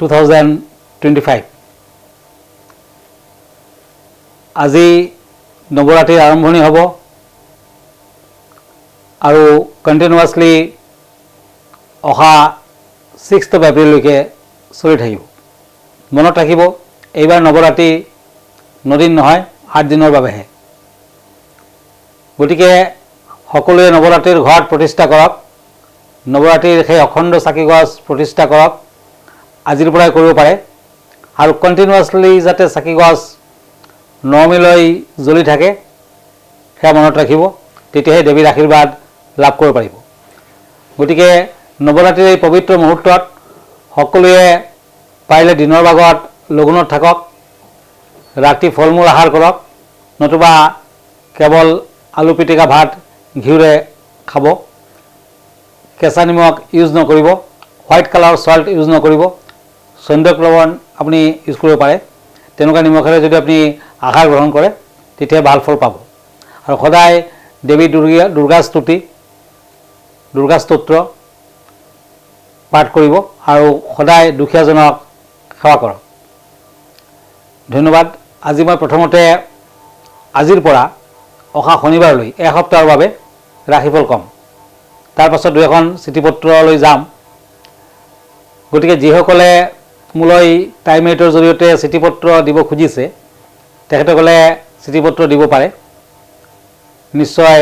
2025 আজি নৱৰাত্ৰিৰ আৰম্ভণি হ'ব আৰু কণ্টিনিউয়াছলি অহা 6th of April লৈকে চলি থাকিব। মনত ৰাখিব এইবাৰ নৱৰাত্ৰি 9 দিন নহয় 8 দিনৰ বাবেহে। গতিকে সকলোৱে নৱৰাত্ৰিৰ ঘৰত প্ৰতিষ্ঠা কৰক, নৱৰাত্ৰিৰ সেই অখণ্ড চাকি গছ প্ৰতিষ্ঠা কৰক, আজিৰ পৰাই কৰিব পাৰে আৰু কণ্টিনিউয়াছলি যাতে চাকি গছ নৱমীলৈ জ্বলি থাকে সেয়া মনত ৰাখিব, তেতিয়াহে দেৱীৰ আশীৰ্বাদ লাভ কৰিব পাৰিব। গতিকে নৱৰাত্ৰিৰ এই পবিত্ৰ মুহূৰ্তত সকলোৱে পাৰিলে দিনৰ ভাগত লঘোণত থাকক, ৰাতি ফল মূল আহাৰ কৰক, নতুবা কেৱল আলু পিটিকা ভাত ঘিউৰে খাব। কেঁচা নিমখ ইউজ নকৰিব, হোৱাইট কালাৰ সল্ট ইউজ নকৰিব, চন্দক লৱণ আপুনি ইউজ কৰিব পাৰে। তেনেকুৱা নিমখেৰে যদি আপুনি আহাৰ গ্ৰহণ কৰে তেতিয়া ভাল ফল পাব। আৰু সদায় দেৱী দুৰ্গা স্তুতি, দুৰ্গা স্তোত্ৰ পাঠ কৰিব আৰু সদায় দুখীয়াজনক সেৱা কৰক। ধন্যবাদ। আজি মই প্ৰথমতে আজিৰ পৰা অহা শনিবাৰলৈ এসপ্তাহৰ বাবে ৰাশিফল ক'ম, তাৰ পাছত 2এখন চিঠিপত্ৰলৈ যাম। গতিকে যিসকলে মোলৈ টাইম এইটৰ জৰিয়তে চিঠিপত্ৰ দিব খুজিছে তেখেতসকলে চিঠিপত্ৰ দিব পাৰে, নিশ্চয়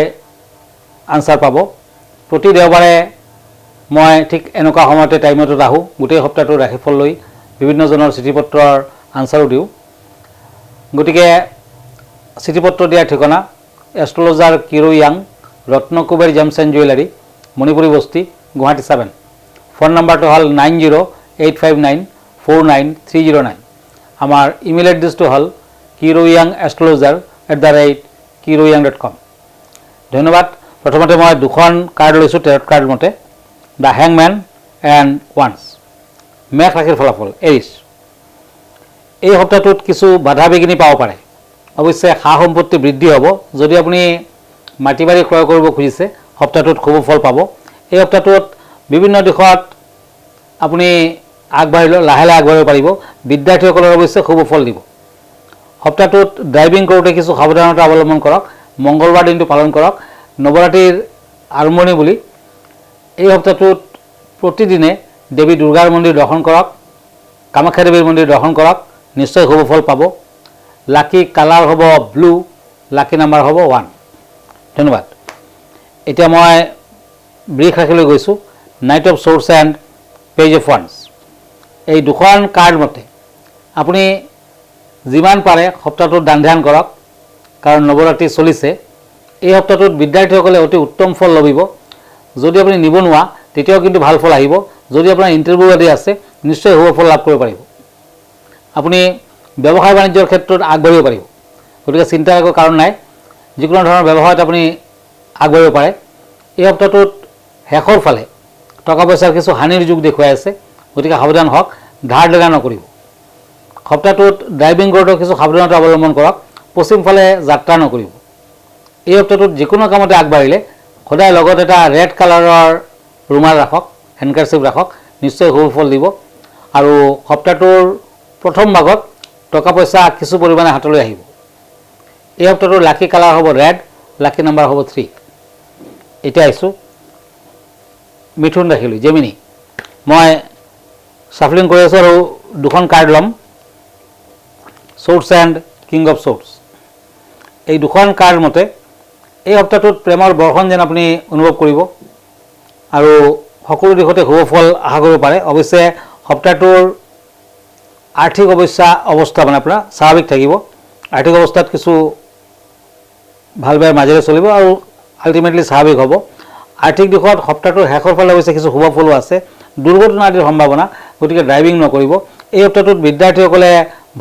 আনচাৰ পাব। প্ৰতি দেওবাৰে মই ঠিক এনেকুৱা সময়তে টাইম এইটত আহোঁ, গোটেই সপ্তাহটো ৰাশিফল লৈ বিভিন্নজনৰ চিঠিপত্ৰৰ আনচাৰো দিওঁ। গতিকে চিঠিপত্ৰ দিয়াৰ ঠিকনা এষ্ট্ৰলজাৰ কিৰো য়াং, Ratnakuber gems and jewellery, Manipuri Basti, Guwahati 7। Phone নম্বৰটো হ'ল 9085949309। আমাৰ ইমেইল এড্ৰেছটো হ'ল kiroyangastrologer@kiroyang.com। ধন্যবাদ। প্ৰথমতে মই 2খন কাৰ্ড লৈছোঁ টেৰট কাৰ্ড মতে, দ্য হেংমেন এণ্ড ওৱান্স। মেষ ৰাশিৰ ফলাফল এৰিছ। এই সপ্তাহটোত কিছু বাধা বিঘিনি পাব পাৰে, অৱশ্যে সা সম্পত্তি বৃদ্ধি হ'ব। যদি আপুনি মাটি বাৰী ক্ৰয় কৰিব খুজিছে সপ্তাহটোত শুভ ফল পাব। এই সপ্তাহটোত বিভিন্ন দিশত আপুনি লাহে লাহে আগবাঢ়িব পাৰিব। বিদ্যাৰ্থীসকলৰ অৱশ্যে শুভ ফল দিব। সপ্তাহটোত ড্ৰাইভিং কৰোঁতে কিছু সাৱধানতা অৱলম্বন কৰক। মংগলবাৰ দিনটো পালন কৰক। নৱৰাত্ৰিৰ আৰম্ভণি বুলি এই সপ্তাহটোত প্ৰতিদিনে দেৱী দুৰ্গাৰ মন্দিৰ দৰ্শন কৰক, কামাখ্যা দেৱীৰ মন্দিৰ দৰ্শন কৰক, নিশ্চয় শুভ ফল পাব। লাকি কালাৰ হ'ব ব্লু, লাকি নাম্বাৰ হ'ব 1। ধন্যবাদ। এতিয়া মই বৃষ ৰাশিলৈ গৈছোঁ, knight of swords and page of ওৱান্স। এই 2খন কাৰ্ড মতে আপুনি যিমান পাৰে সপ্তাহটোত দান ধ্যান কৰক, কাৰণ নৱৰাত্ৰি চলিছে। এই সপ্তাহটোত বিদ্যাৰ্থীসকলে অতি উত্তম ফল লভিব। যদি আপুনি নিবনুৱা তেতিয়াও কিন্তু ভাল ফল আহিব। যদি আপোনাৰ ইণ্টাৰভিউ আদি আছে নিশ্চয় শুভ ফল লাভ কৰিব পাৰিব। আপুনি ব্যৱসায় বাণিজ্যৰ ক্ষেত্ৰত আগবাঢ়িব পাৰিব। গতিকে চিন্তাৰ একো কাৰণ নাই, যিকোনো ধৰণৰ ব্যৱসায়ত আপুনি আগবাঢ়িব পাৰে। এই সপ্তাহটোত শেষৰ ফালে টকা পইচাৰ কিছু হানিৰ যুগ দেখুৱাই আছে, গতিকে সাৱধান হওক, ধাৰ দেনা নকৰিব। সপ্তাহটোত ড্ৰাইভিং কৰোঁতে কিছু সাৱধানতা অৱলম্বন কৰক, পশ্চিম ফালে যাত্ৰা নকৰিব। এই সপ্তাহটোত যিকোনো কামতে আগবাঢ়িলে সদায় লগত এটা ৰেড কালাৰৰ ৰুমাল ৰাখক, হেণ্ডকাৰচিপ ৰাখক, নিশ্চয় শুভ ফল দিব। আৰু সপ্তাহটোৰ প্ৰথম ভাগত টকা পইচা কিছু পৰিমাণে হাতলৈ আহিব। এই সপ্তাহটোৰ লাকি কালাৰ হ'ব ৰেড, লাকি নাম্বাৰ হ'ব 3। এতিয়া আহিছোঁ মিথুন ৰাশিলৈ, জেমিনি। মই চাফলিং কৰি আছোঁ আৰু 2খন কাৰ্ড ল'ম, সোৰ্ডছ এণ্ড কিং অফ সোৰ্ডছ। এই 2খন কাৰ্ড মতে এই সপ্তাহটোত প্ৰেমৰ বৰ্ষণ যেন আপুনি অনুভৱ কৰিব আৰু সকলো দিশতে শুভ ফল আশা কৰিব পাৰে। অৱশ্যে সপ্তাহটোৰ আৰ্থিক অৱস্থা মানে আপোনাৰ স্বাভাৱিক থাকিব। আৰ্থিক অৱস্থাত কিছু ভাল বেয়াৰ মাজেৰে চলিব আৰু আল্টিমেটলি স্বাভাৱিক হ'ব। আৰ্থিক দিশত সপ্তাহটোৰ শেষৰ ফালে অৱশ্যে কিছু শুভ ফলো আছে, দুৰ্ঘটনা আদিৰ সম্ভাৱনা, গতিকে ড্ৰাইভিং নকৰিব। এই সপ্তাহটোত বিদ্যাৰ্থীসকলে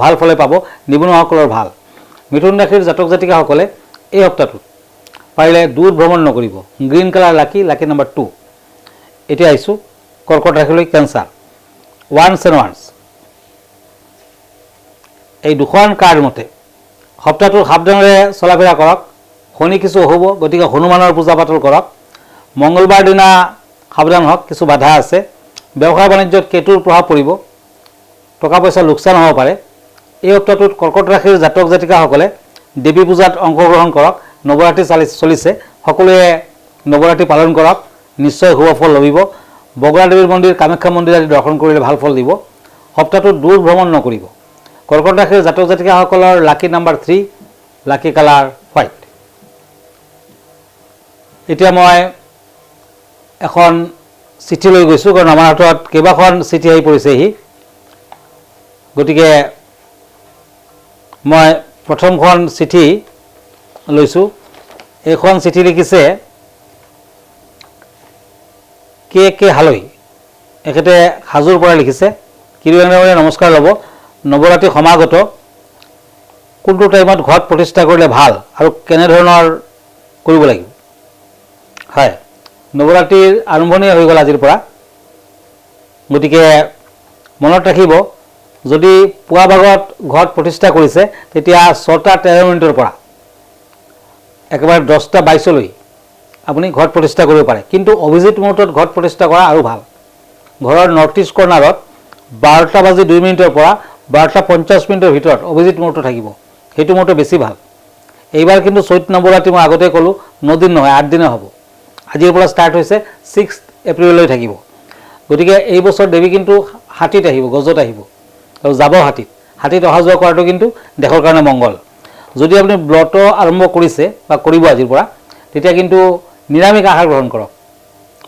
ভাল ফলে পাব, নিবনুৱাসকলৰ ভাল। মিথুন ৰাশিৰ জাতক জাতিকাসকলে এই সপ্তাহটোত পাৰিলে দূৰ ভ্ৰমণ নকৰিব। গ্ৰীণ কালাৰ লাকি, লাকি নাম্বাৰ 2। এতিয়া আহিছোঁ কৰ্কট ৰাশিলৈ, কেঞ্চাৰ। Once and once. এই 2খন কাৰ্ড মতে সপ্তাহটোত সাৱধানেৰে চলা ফিৰা কৰক। শনি কিছু অশুভ, গতিকে হনুমানৰ পূজা পাতল কৰক। মংগলবাৰ দিনা সাৱধান হওক, কিছু বাধা আছে। ব্যৱসায় বাণিজ্যত কেতুৰ প্ৰভাৱ পৰিব, টকা পইচা লোকচান হ'ব পাৰে। এই সপ্তাহটোত কৰ্কট ৰাশিৰ জাতক জাতিকাসকলে দেৱী পূজাত অংশগ্ৰহণ কৰক। নৱৰাত্ৰি চলিছে, সকলোৱে নৱৰাত্ৰি পালন কৰক, নিশ্চয় শুভ ফল লভিব। বগলা দেৱীৰ মন্দিৰ, কামাখ্যা মন্দিৰ আদি দৰ্শন কৰিলে ভাল ফল দিব। সপ্তাহটোত দূৰ ভ্ৰমণ নকৰিব। কৰ্কট ৰাশিৰ জাতক জাতিকাসকলৰ লাকি নাম্বাৰ 3, লাকি কালাৰ হোৱাইট। এতিয়া মই এখন চিঠি লৈ গৈছোঁ, কাৰণ আমাৰ হাতত কেইবাখন চিঠি আহি পৰিছেহি। গতিকে মই প্ৰথমখন চিঠি লৈছোঁ। এইখন চিঠি লিখিছে কে হালৈ। এখেতে হাজোৰ পৰা লিখিছে। কিৰিয়াংৰামে নমস্কাৰ ল'ব। নৱৰাত্ৰি সমাগত, কোনটো টাইমত ঘৰত প্ৰতিষ্ঠা কৰিলে ভাল আৰু কেনেধৰণৰ কৰিব লাগিব? হয়, নৱৰাত্ৰিৰ আৰম্ভণি হৈ গ'ল আজিৰ পৰা। গতিকে মনত ৰাখিব, যদি পুৱা ভাগত ঘৰত প্ৰতিষ্ঠা কৰিছে তেতিয়া 6:13 পৰা একেবাৰে 10:22 আপুনি ঘৰত প্ৰতিষ্ঠা কৰিব পাৰে। কিন্তু অভিজিত মুহূৰ্তত ঘৰত প্ৰতিষ্ঠা কৰা আৰু ভাল। ঘৰৰ নৰ্থ ইষ্ট কৰ্ণাৰত 12:02 পৰা 12:50 ভিতৰত অভিজিত মুহূৰ্ত থাকিব। সেইটো মুহূৰ্ত বেছি ভাল। এইবাৰ কিন্তু চৈত নৱৰাত্ৰি মই আগতে ক'লোঁ 9 দিন নহয়, 8 দিনে হ'ব। আজিৰ পৰা ষ্টাৰ্ট হৈছে 6 এপ্ৰিললৈ থাকিব। গতিকে এই বছৰ দেৱী কিন্তু হাতীত আহিব, গজত আহিব আৰু যাব হাতীত। হাতীত অহা যোৱা কৰাটো কিন্তু দেশৰ কাৰণে মংগল। যদি আপুনি ব্ৰত আৰম্ভ কৰিছে বা কৰিব আজিৰ পৰা, তেতিয়া কিন্তু নিৰামিষ আহাৰ গ্ৰহণ কৰক।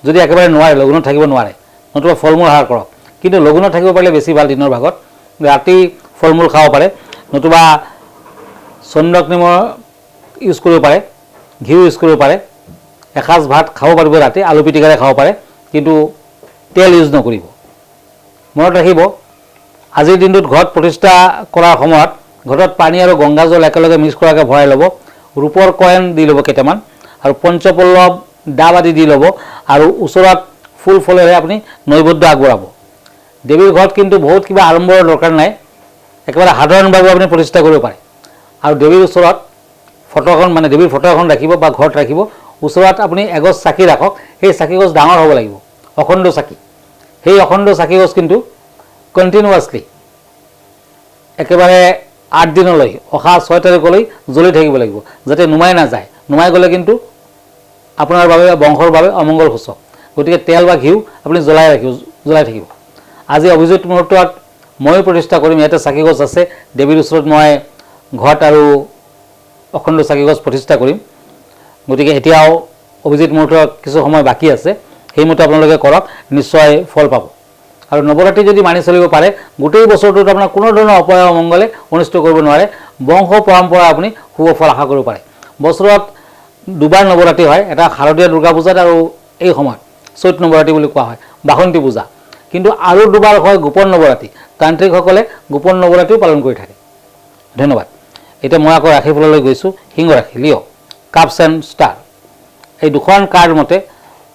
যদি একেবাৰে নোৱাৰে, লঘোণত থাকিব নোৱাৰে, নতুবা ফল মূল আহাৰ কৰক। কিন্তু লঘোণত থাকিব পাৰিলে বেছি ভাল। দিনৰ ভাগত ৰাতি ফল মূল খাব পাৰে, নতুবা চন্দ্ৰক নিমৰ ইউজ কৰিব পাৰে, ঘিউ ইউজ কৰিব পাৰে। এসাঁজ ভাত খাব পাৰিব ৰাতি, আলু পিটিকাৰে খাব পাৰে, কিন্তু তেল ইউজ নকৰিব। মনত ৰাখিব, আজিৰ দিনটোত ঘৰত প্ৰতিষ্ঠা কৰাৰ সময়ত ঘৰত পানী আৰু গংগাজল একেলগে মিক্স কৰাকৈ ভৰাই ল'ব। ৰূপৰ কইন দি ল'ব কেইটামান, আৰু পঞ্চপল্লৱ ডাব আদি দি ল'ব, আৰু ওচৰত ফুল ফলেৰে আপুনি নৈবেদ্য আগবঢ়াব। দেৱীৰ ঘৰত কিন্তু বহুত কিবা আড়ম্বৰৰ দৰকাৰ নাই, একেবাৰে সাধাৰণভাৱে আপুনি প্ৰতিষ্ঠা কৰিব পাৰে। আৰু দেৱীৰ ওচৰত ফটোখন, মানে দেৱীৰ ফটো এখন ৰাখিব বা ঘৰত ৰাখিব। ওচৰত আপুনি এগছ চাকি ৰাখক। সেই চাকি গছ ডাঙৰ হ'ব লাগিব, অখণ্ড চাকি। সেই অখণ্ড চাকি গছ কিন্তু কণ্টিনিউৱাছলি একেবাৰে 8 দিনলৈ, অহা 6 তাৰিখলৈ জ্বলি থাকিব লাগিব, যাতে নুমাই নাযায়। নুমাই গ'লে কিন্তু আপোনাৰ বাবে, বংশৰ বাবে অমংগল সূচক। গতিকে তেল বা ঘিউ আপুনি জ্বলাই থাকিব। আজি অভিজিত মুহূৰ্তত ময়ো প্ৰতিষ্ঠা কৰিম। ইয়াতে চাকি গছ আছে, দেৱীৰ ওচৰত মই ঘট আৰু অখণ্ড চাকি গছ প্ৰতিষ্ঠা কৰিম। গতিকে এতিয়াও অভিজিত মুহূৰ্তত কিছু সময় বাকী আছে, সেইমতে আপোনালোকে কৰক, নিশ্চয় ফল পাব। আৰু নৱৰাত্ৰি যদি মানি চলিব পাৰে, গোটেই বছৰটোত আপোনাৰ কোনো ধৰণৰ অপয় অমংগলে অনিষ্ট কৰিব নোৱাৰে। বংশ পৰম্পৰা আপুনি শুভ ফল আশা কৰিব পাৰে। বছৰত দুবাৰ নৱৰাত্ৰি হয়, এটা শাৰদীয় দুৰ্গা পূজাত আৰু এই সময়ত চৈত নৱৰাত্ৰি বুলি কোৱা হয়, বাসন্তী পূজা। কিন্তু আৰু দুবাৰ হয় গোপন নৱৰাত্ৰি। তান্ত্ৰিকসকলে গোপন নৱৰাত্ৰিও পালন কৰি থাকে। ধন্যবাদ। এতিয়া মই আকৌ ৰাশিফললৈ গৈছোঁ। সিংহ ৰাশি, লিঅ', কাপছ এণ্ড ষ্টাৰ। এই দুখন কাৰ্ড মতে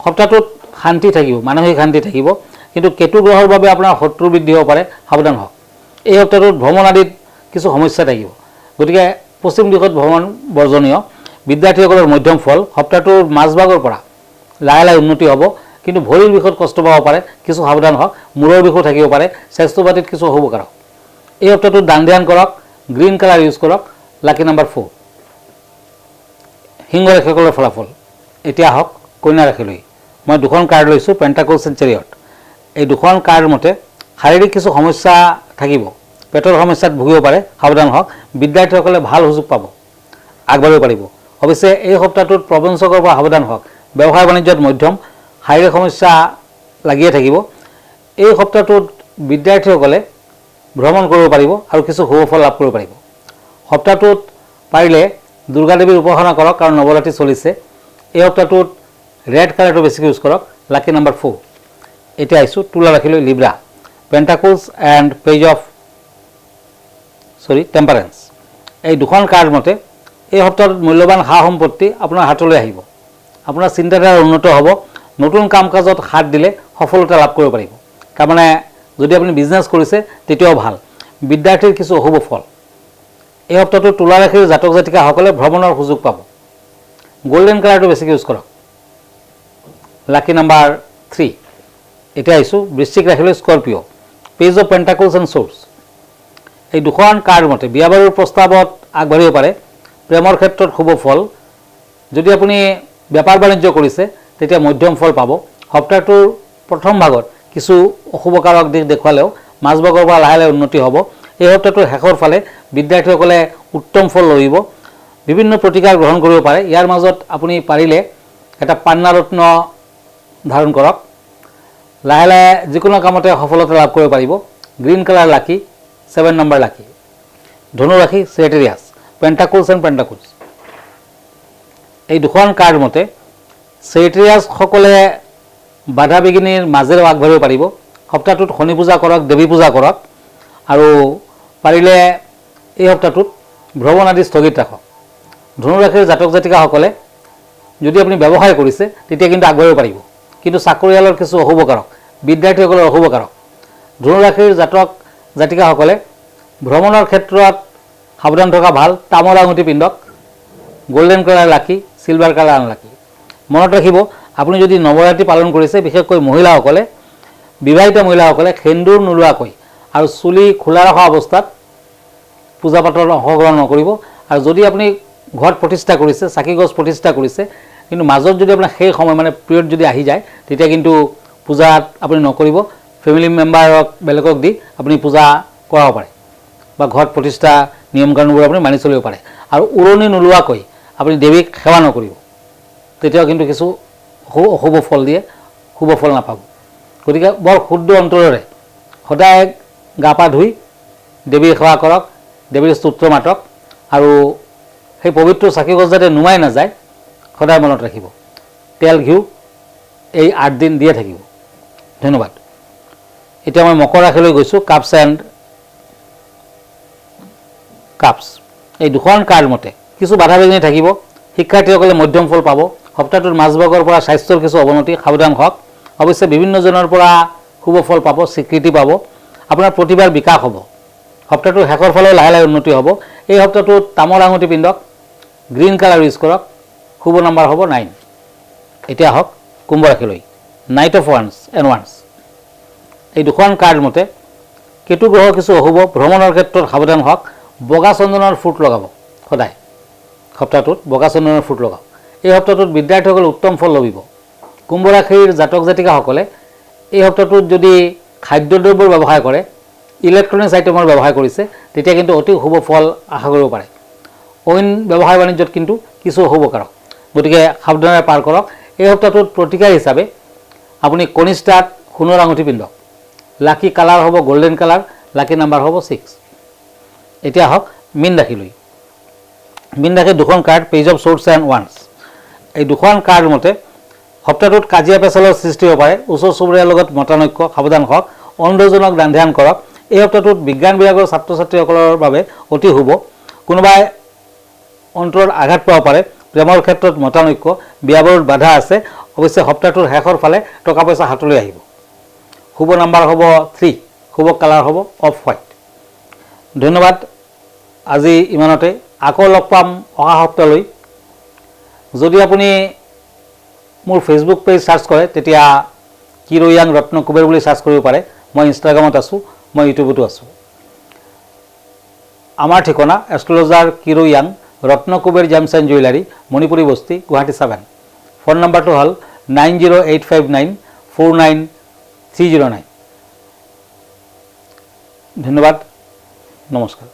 সপ্তাহটোত শান্তি থাকিব, মানসিক শান্তি থাকিব। কিন্তু কেতু গ্ৰহৰ বাবে আপোনাৰ শত্ৰু বৃদ্ধি হ'ব পাৰে, সাৱধান হওক। এই সপ্তাহটোত ভ্ৰমণ আদিত কিছু সমস্যা থাকিব, গতিকে পশ্চিম দিশত ভ্ৰমণ বৰ্জনীয়। বিদ্যাৰ্থীসকলৰ মধ্যম ফল। সপ্তাহটোৰ মাজভাগৰ পৰা লাহে লাহে উন্নতি হ'ব, কিন্তু ভৰিৰ বিষত কষ্ট পাব পাৰে, কিছু সাৱধান হওক। মূৰৰ বিষো থাকিব পাৰে, স্বাস্থ্য পাতিত কিছু অশুভ কাৰক। এই সপ্তাহটোত দান ধ্যান কৰক, গ্ৰীণ কালাৰ ইউজ কৰক। লাকি নাম্বাৰ 4। সিংহ ৰাশিসকলৰ ফলাফল। এতিয়া আহক কন্যা ৰাশিলৈ। মই দুখন কাৰ্ড লৈছোঁ, পেণ্টাকলছ এণ্ড চেৰিয়ট। এই দুখন কাৰ্ড মতে শাৰীৰিক কিছু সমস্যা থাকিব, পেটৰ সমস্যাত ভুগিব পাৰে, সাৱধান হওক। বিদ্যাৰ্থীসকলে ভাল সুযোগ পাব, আগবাঢ়িব পাৰিব। অৱশ্যে এই সপ্তাহটোত প্ৰবঞ্চকৰ পৰা সাৱধান হওক। ব্যৱসায় বাণিজ্যত মধ্যম, শাৰীৰিক সমস্যা লাগিয়ে থাকিব। এই সপ্তাহটোত বিদ্যাৰ্থীসকলে ভ্ৰমণ কৰিব পাৰিব আৰু কিছু শুভ ফল লাভ কৰিব পাৰিব। সপ্তাহটোত পাৰিলে দুৰ্গা দেৱীৰ উপাসনা কৰক, কাৰণ নৱৰাত্ৰি চলিছে। এই সপ্তাহটোত ৰেড কালাৰটো বেছিকৈ ইউজ কৰক। লাকি নাম্বাৰ 4। এতিয়া আহিছোঁ তুলা ৰাশিলৈ, লিব্ৰা, পেণ্টাকলছ এণ্ড পেজ অফ টেম্পাৰেন্স। এই দুখন কাৰ্ড মতে এই সপ্তাহটোত মূল্যৱান সা সম্পত্তি আপোনাৰ হাতলৈ আহিব। আপোনাৰ চিন্তাধাৰা উন্নত হ'ব। নতুন কাম কাজত হাত দিলে সফলতা লাভ কৰিব পাৰিব। তাৰমানে যদি আপুনি বিজনেছ কৰিছে তেতিয়াও ভাল। বিদ্যাৰ্থীৰ কিছু অশুভ ফল। এই সপ্তাহটোত তুলা ৰাশিৰ জাতক জাতিকাসকলে ভ্ৰমণৰ সুযোগ পাব। গোল্ডেন কালাৰটো বেছিকৈ ইউজ কৰক। লাকি নাম্বাৰ 3। এতিয়া আহিছোঁ বৃশ্চিক ৰাশিলৈ, স্কৰপিঅ', পেজ অফ পেণ্টাকলছ এণ্ড শ্বৰ্ডছ। এই দুখন কাৰ্ড মতে বিয়া বাৰুৰ প্ৰস্তাৱত আগবাঢ়িব পাৰে। প্ৰেমৰ ক্ষেত্ৰত শুভ ফল। যদি আপুনি বেপাৰ বাণিজ্য কৰিছে তেতিয়া মধ্যম ফল পাব। সপ্তাহটোৰ প্ৰথম ভাগত কিছু অশুভকাৰক দিশ দেখুৱালেও মাজভাগৰ পৰা লাহে লাহে উন্নতি হ'ব। এই সপ্তাহটোৰ শেষৰ ফালে বিদ্যাৰ্থীসকলে উত্তম ফল লভিব। বিভিন্ন প্ৰতিকাৰ গ্ৰহণ কৰিব পাৰে। ইয়াৰ মাজত আপুনি পাৰিলে এটা পান্না ৰত্ন ধাৰণ কৰক। লাহে লাহে যিকোনো কামতে সফলতা লাভ কৰিব পাৰিব। গ্ৰীণ কালাৰ লাকি, 7 নম্বৰ লাকি। ধনু ৰাশি চেটেৰিয়াছ, পেণ্টাকুলছ এণ্ড পেণ্টাকুলছ। এই দুখন কাৰ্ড মতে চেটেৰিয়াছসকলে বাধা বিঘিনিৰ মাজেৰে আগবাঢ়িব পাৰিব। সপ্তাহটোত শনি পূজা কৰক, দেৱী পূজা কৰক আৰু পাৰিলে এই সপ্তাহটোত ভ্ৰমণ আদি স্থগিত ৰাখক। ধনুৰাশিৰ জাতক জাতিকাসকলে যদি আপুনি ব্যৱসায় কৰিছে তেতিয়া কিন্তু আগবাঢ়িব পাৰিব, কিন্তু চাকৰিয়ালৰ কিছু অশুভকাৰক, বিদ্যাৰ্থীসকলৰ অশুভকাৰক। ধনুৰাশিৰ জাতক জাতিকাসকলে ভ্ৰমণৰ ক্ষেত্ৰত সাৱধান থকা ভাল। তামৰ আঙুঠি পিন্ধক। গোল্ডেন কালাৰ লাকি, চিলভাৰ কালাৰ আনলাকি। মনত ৰাখিব, আপুনি যদি নৱৰাত্ৰি পালন কৰিছে, বিশেষকৈ মহিলাসকলে, বিবাহিত মহিলাসকলে সেন্দুৰ নোলোৱাকৈ আৰু চুলি খোলা ৰখা অৱস্থাত পূজা পাতলত অংশগ্ৰহণ নকৰিব। আৰু যদি আপুনি ঘৰত প্ৰতিষ্ঠা কৰিছে, চাকি গছ প্ৰতিষ্ঠা কৰিছে, কিন্তু মাজত যদি আপোনাৰ সেই সময় মানে পিৰিয়ড যদি আহি যায় তেতিয়া কিন্তু পূজাত আপুনি নকৰিব। ফেমিলি মেম্বাৰক বেলেগক দি আপুনি পূজা কৰাব পাৰে বা ঘৰত প্ৰতিষ্ঠা নিয়ম কানুনবোৰ আপুনি মানি চলিব পাৰে। আৰু উৰণি নোলোৱাকৈ আপুনি দেৱীক সেৱা নকৰিব, তেতিয়াও কিন্তু কিছু অশুভ ফল দিয়ে, শুভ ফল নাপাব। গতিকে বৰ শুদ্ধ অন্তৰেৰে সদায় গা পা ধুই দেৱীৰ সেৱা কৰক, দেৱীৰ স্তোত্ৰ মাতক আৰু সেই পবিত্ৰ চাকি গছ যাতে নুমাই নাযায় সদায় মনত ৰাখিব। তেল ঘিউ এই 8 দিন দিয়ে থাকিব। ধন্যবাদ। এতিয়া মই মকৰ ৰাশিলৈ গৈছোঁ। Cups and cups. এই দুখন কাৰ্ড মতে কিছু বাধা বিঘিনি থাকিব। শিক্ষাৰ্থীসকলে মধ্যম ফল পাব। সপ্তাহটোৰ মাজভাগৰ পৰা স্বাস্থ্যৰ কিছু অৱনতি, সাৱধান হওক। অৱশ্যে বিভিন্নজনৰ পৰা শুভ ফল পাব, স্বীকৃতি পাব। আপোনাৰ প্ৰতিভাৰ বিকাশ হ'ব। সপ্তাহটোৰ শেষৰ ফালে লাহে লাহে উন্নতি হ'ব। এই সপ্তাহটোত তামৰ আঙুঠি পিন্ধক, গ্ৰীণ কালাৰ ইউজ কৰক। শুভ নম্বৰ হ'ব 9। এতিয়া আহক কুম্ভ ৰাশিলৈ। Night of once and once. এই দুখন কাৰ্ড মতে কেতু গ্ৰহ কিছু অশুভ। ভ্ৰমণৰ ক্ষেত্ৰত সাৱধান হওক। বগা চন্দনৰ ফুট লগাব সদায়। সপ্তাহটোত বগা চন্দনৰ ফুট লগাওক। এই সপ্তাহটোত বিদ্যাৰ্থীসকলে উত্তম ফল লভিব। কুম্ভ ৰাশিৰ জাতক জাতিকাসকলে এই সপ্তাহটোত যদি খাদ্যদ্ৰব্যৰ ব্যৱসায় কৰে, ইলেক্ট্ৰনিক্স আইটেমৰ ব্যৱসায় কৰিছে, তেতিয়া কিন্তু অতি শুভ ফল আশা কৰিব পাৰে। অইন ব্যৱসায় বাণিজ্যত কিন্তু কিছু অশুভকাৰক, গতিকে সাৱধানেৰে পাৰ কৰক। এই সপ্তাহটোত প্ৰতিকাৰ হিচাপে আপুনি কনিষ্ঠাত সোণৰ আঙুঠি পিন্ধক। লাকি কালাৰ হ'ব গোল্ডেন কালাৰ, লাকি নাম্বাৰ হ'ব 6। এতিয়া আহক মীন ৰাশিলৈ। মীন ৰাশিৰ দুখন card, page of shorts and once. এই দুখন কাৰ্ড মতে সপ্তাহটোত কাজিয়া পেচালৰ সৃষ্টি হ'ব পাৰে। ওচৰ চুবুৰীয়াৰ লগত মতানৈক্য, সাৱধান হওক। অন্ধজনক দান ধ্যান কৰক। এই সপ্তাহটোত বিজ্ঞান বিভাগৰ ছাত্ৰ ছাত্ৰীসকলৰ বাবে অতি শুভ। কোনোবাই অন্তৰত আঘাত পাব পাৰে। প্ৰেমৰ ক্ষেত্ৰত মতানৈক্য, বিয়া বাৰুত বাধা আছে। অৱশ্যে সপ্তাহটোৰ শেষৰ ফালে টকা পইচা হাতলৈ আহিব। শুভ নাম্বাৰ হ'ব 3, শুভ কালাৰ হ'ব অফ হোৱাইট। ধন্যবাদ। আজি ইমানতে। আকৌ লগ পাম অহা সপ্তাহলৈ। যদি আপুনি মোৰ ফেচবুক পেজ চাৰ্চ কৰে তেতিয়া কিৰো য়াং ৰত্ন কুবেৰ বুলি চাৰ্চ কৰিব পাৰে। মই ইনষ্টাগ্ৰামত আছোঁ, মই ইউটিউবতো আছোঁ। আমাৰ ঠিকনা এষ্ট্ৰলজাৰ কিৰো য়াং, Ratna Kuber gems and jewellery, Manipuri Basti, Guwahati 7। Phone নম্বৰটো হ'ল 9085949309। ধন্যবাদ। নমস্কাৰ।